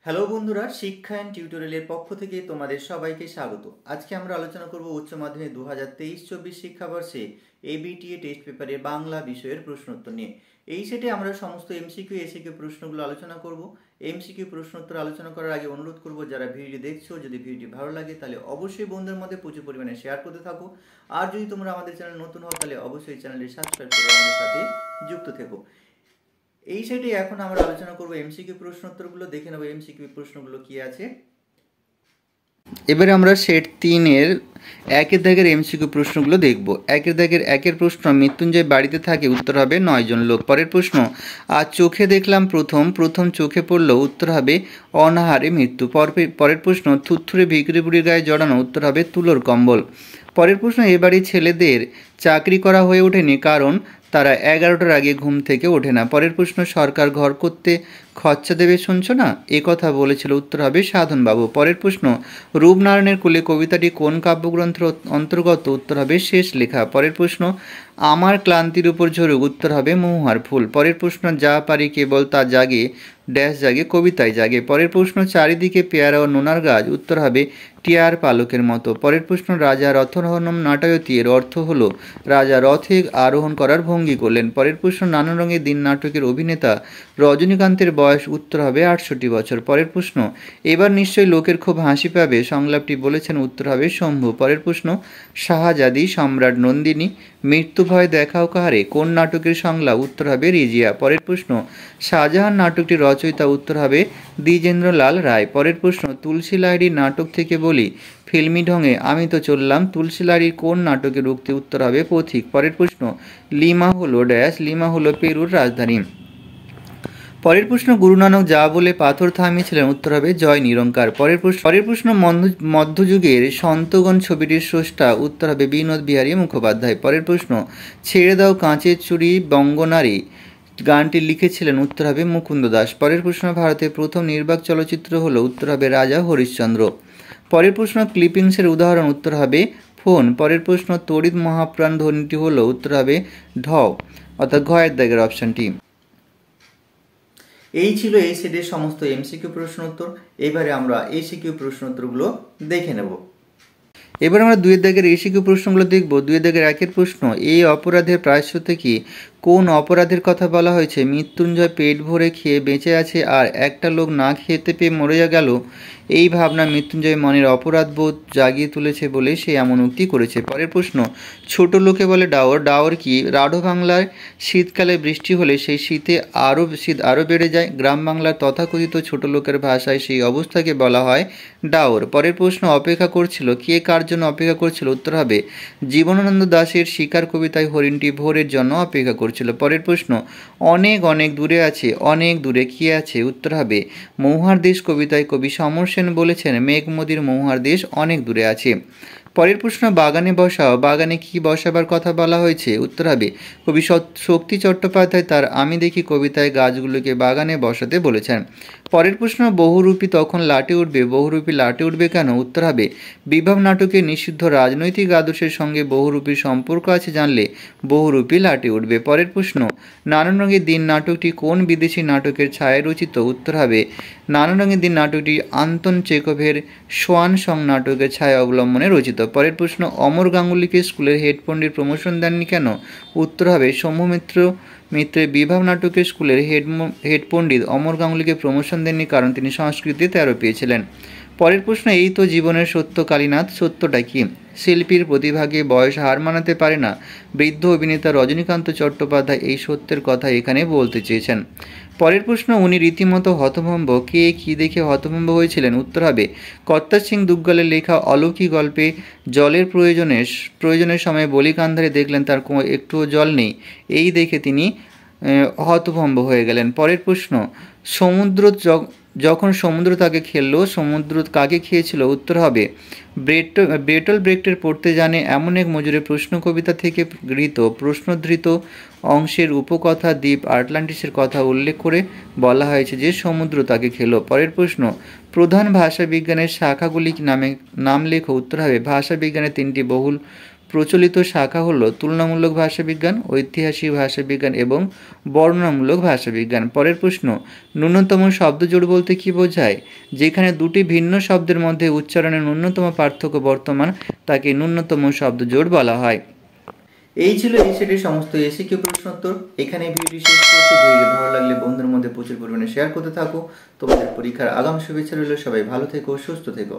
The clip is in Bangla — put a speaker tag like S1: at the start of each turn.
S1: হ্যালো বন্ধুরা, শিক্ষা অ্যান্ড টিউটোরিয়ালের পক্ষ থেকে তোমাদের সবাইকে স্বাগত। আজকে আমরা আলোচনা করব উচ্চ মাধ্যমিক 2023-24 শিক্ষাবর্ষে এবিটিএ টেস্ট পেপারের বাংলা বিষয়ের প্রশ্নোত্তর নিয়ে। এই সেটে আমরা সমস্ত এমসিকিউ এসিকিউ প্রশ্নগুলো আলোচনা করব। এমসিকিউ প্রশ্নোত্তর আলোচনা করার আগে অনুরোধ করব, যারা ভিডিও দেখছো, যদি ভিডিওটি ভালো লাগে তাহলে অবশ্যই বন্ধুদের মধ্যে প্রচুর পরিমাণে শেয়ার করতে থাকো। আর যদি তোমরা আমাদের চ্যানেল নতুন হও তাহলে অবশ্যই চ্যানেলটি সাবস্ক্রাইব করে আমাদের সাথে যুক্ত থেকো। এই সাইডে এখন আমরা আলোচনা করব এমসিকিউ প্রশ্নোত্তরগুলো। দেখে নেব এমসিকিউ প্রশ্নগুলো কি আছে। এবারে আমরা সেট 3-এর একের দাগের এমসিকিউ প্রশ্নগুলো দেখব। একের দাগের একের প্রশ্ন, মৃত্যুঞ্জয় বাড়িতে থাকে, উত্তর হবে 9 জন লোক। পরের প্রশ্ন, আজ চোখে দেখলাম প্রথম চোখে পড়লো, উত্তর হবে অনাহারে মৃত্যু। পরের প্রশ্ন, থুতথুরে ভিখিরি বুড়ির গায়ে জড়ানো, উত্তর হবে তুলোর কম্বল। পরের প্রশ্ন, এ বাড়ির ছেলেদের চাকরি করা হয়ে ওঠেনি কারণ তারা 11টার আগে ঘুম থেকে ওঠে না। পরের প্রশ্ন, সরকার ঘর করতে খরচা দেবে শুনছো না, এ কথা বলেছিল, উত্তর হবে সাধনবাবু। পরের প্রশ্ন, রূপনারায়ণের কোলে কবিতাটি কোন কাব্যগ্রন্থের অন্তর্গত, উত্তর হবে শেষ লেখা। পরের প্রশ্ন, আমার ক্লান্তির উপর ঝরুক, উত্তর হবে মহুয়ার ফুল। পরের প্রশ্ন, যা পারি কেবল তা জাগে ড্যাশ জাগে কবিতায় জাগে। পরের প্রশ্ন, চারিদিকে পেয়ারা ও নোনার গাছ, উত্তর হবে টিয়ার পালকের মতো। পরের প্রশ্ন, রাজা রথোরহণম নাটয়তি, এর অর্থ হলো রাজা রথে আরোহণ করার ভঙ্গি করলেন। পরের প্রশ্ন, নানা রঙের দিন নাটকের অভিনেতা রজনীকান্তের বয়স, উত্তর হবে 68 বছর। পরের প্রশ্ন, এবার নিশ্চয়ই লোকের খুব হাসি পাবে, সংলাপটি বলেছেন, উত্তর হবে শম্ভু। পরের প্রশ্ন, শাহজাদি সম্রাট নন্দিনী মৃত্যু ভয় দেখাও কাহারে, কোন নাটকের সংলাপ, উত্তর হবে রিজিয়া। পরের প্রশ্ন, শাহজাহান নাটকটির রচয়িতা, উত্তর হবে দ্বিজেন্দ্রলাল রায়। পরের প্রশ্ন, তুলসী লাহিড়ী নাটক থেকে বলি ফিল্মি ঢঙে আমি তো চললাম, তুলসী লাহিড়ীর কোন নাটকের উক্তি, উত্তর হবে পথিক। পরের প্রশ্ন, লিমা হলো ড্যাশ, লিমা হলো পেরুর রাজধানী। পরের প্রশ্ন, গুরু নানক যা বলে পাথর থামিয়েছিলেন, উত্তর হবে জয় নিরঙ্কার। পরের প্রশ্ন, মধ্যযুগের সন্তগণ ছবিটির স্রষ্টা, উত্তর হবে বিনোদ বিহারী মুখোপাধ্যায়। পরের প্রশ্ন, ছেড়ে দাও কাঁচের চুড়ি বঙ্গনারী গানটি লিখেছিলেন, উত্তর হবে মুকুন্দ দাস। পরের প্রশ্ন, ভারতের প্রথম নির্বাক চলচ্চিত্র হলো, উত্তর হবে রাজা হরিশ্চন্দ্র। পরের প্রশ্ন, ক্লিপিংসের উদাহরণ, উত্তর হবে ফোন। পরের প্রশ্ন, তড়িৎ মহাপ্রাণ ধ্বনিটি হলো, উত্তর হবে ঢ, অর্থাৎ ঘয়ের দাগের অপশনটি। এই ছিল এই সেটের সমস্ত এমসিকিউ প্রশ্নোত্তর। এবারে আমরা এসিকিউ প্রশ্নোত্তরগুলো দেখে নেব। এবার আমরা 2-এর দাগের এসিকিউ প্রশ্নগুলো দেখব। 2-এর দাগের একের প্রশ্ন, এই অপরাধের প্রায়শ্চিত্ত কি, কোন অপরাধের কথা বলা হয়েছে? মৃত্যুঞ্জয় পেট ভরে খেয়ে বেঁচে আছে আর একটা লোক না খেতে পেয়ে মরে গেল, এই ভাবনা মৃত্যুঞ্জয় মনের অপরাধ বোধ জাগিয়ে তুলেছে বলে সে এমন উক্তি করেছে। পরের প্রশ্ন, ছোট লোকে বলে ডাওর, ডাওর কি? রাঢ় বাংলায় শীতকালে বৃষ্টি হলে সেই শীত আরও বেড়ে যায়। গ্রাম বাংলার তথাকথিত ছোট লোকের ভাষায় সেই অবস্থাকে বলা হয় ডাওর। পরের প্রশ্ন, অপেক্ষা করছিল, কে কার জন্য অপেক্ষা করছিল? উত্তর হবে জীবনানন্দ দাশের শিকার কবিতায় হরিণটি ভোরের জন্য অপেক্ষা করছিল। পরের প্রশ্ন, অনেক অনেক দূরে আছে, অনেক দূরে কি আছে? উত্তর হবে মহুয়ার দেশ কবিতায় কবি সমর সেন বলেছেন মেঘমদির মহুয়ার দেশ অনেক দূরে আছে। পরের প্রশ্ন, বাগানে বসাও, বাগানে কি বসাবার কথা বলা হয়েছে? উত্তর হবে কবি শক্তি চট্টোপাধ্যায় তার আমি দেখি কবিতায় গাছগুলোকে বাগানে বসাতে বলেছেন। পরের প্রশ্ন, বহুরূপী তখন লাটে উঠবে, বহুরূপী লাটে উঠবে কেন? উত্তর হবে বিভব নাটকে নিষিদ্ধ রাজনৈতিক আদর্শের সঙ্গে বহুরূপীর সম্পর্ক আছে জানলে বহুরূপী লাটে উঠবে। পরের প্রশ্ন, নানান রঙের দিন নাটকটি কোন বিদেশি নাটকের ছায়ায় রচিত? উত্তর হবে নানান রঙের দিন নাটকটি আন্তন চেকভের সোয়ান সং নাটকের ছায়া অবলম্বনে রচিত। পরের প্রশ্ন, অমর গাঙ্গুলিকে স্কুলের হেড পণ্ডিত প্রমোশন দেননি কেন? উত্তর হবে সৌম্য মিত্রের বিভাব নাটকের স্কুলের হেড পণ্ডিত অমর গাঙ্গুলিকে প্রমোশন দেননি কারণ তিনি সংস্কৃতে 13 পেয়েছিলেন। পরের প্রশ্ন, এই তো জীবনের সত্য কালীনাথ, সত্যটা কি? শিল্পীর প্রতিভাকে বয়স হার মানাতে পারে না, বৃদ্ধ অভিনেতা রজনীকান্ত চট্টোপাধ্যায় এই সত্যের কথা এখানে বলতে চেয়েছেন। পরের প্রশ্ন, উনি রীতিমতো হতভম্ব, কে কি দেখে হতভম্ব হয়েছিলেন? উত্তর হবে কর্তার সিং দুগ্গলের লেখা অলৌকিক গল্পে জলের প্রয়োজনের সময় বলি কান্ধারে দেখলেন তার একটুও জল নেই, এই দেখে তিনি হতভম্ব হয়ে গেলেন। পরের প্রশ্ন, যখন সমুদ্র তাকে খেললো, সমুদ্র কাকে খেয়েছিল? উত্তর হবে ব্রেটল ব্রেক্টের পড়তে জানে এমন এক মজুরের প্রশ্ন কবিতা থেকে গৃহীত প্রশ্নধৃত অংশের উপকথা দ্বীপ আটলান্টিসের কথা উল্লেখ করে বলা হয়েছে যে সমুদ্র তাকে খেলো। পরের প্রশ্ন, প্রধান ভাষা বিজ্ঞানের শাখাগুলি নাম লেখো। উত্তর হবে ভাষা বিজ্ঞানের 3টি প্রচলিত শাখা হলো তুলনামূলক ভাষাবিজ্ঞান, ঐতিহাসিক ভাষাবিজ্ঞান এবং বর্ণনামূলক ভাষাবিজ্ঞান। পরের প্রশ্ন, ন্যূনতম শব্দজোড় বলতে কী বোঝায়? যেখানে দুটি ভিন্ন শব্দের মধ্যে উচ্চারণের ন্যূনতম পার্থক্য বর্তমান তাকে ন্যূনতম শব্দজোড় বলা হয়। এই ছিল এই সেটের সমস্ত এসিকিউ প্রশ্ন উত্তর। এখানে ভিডিওটি শেষ করছি। ভিডিওটি ভালো লাগলে বন্ধুদের মধ্যে প্রচুর পরিমাণে শেয়ার করতে থাকো। তোমাদের পরীক্ষার আগাম শুভেচ্ছা রইল। সবাই ভালো থেকো, সুস্থ থেকো।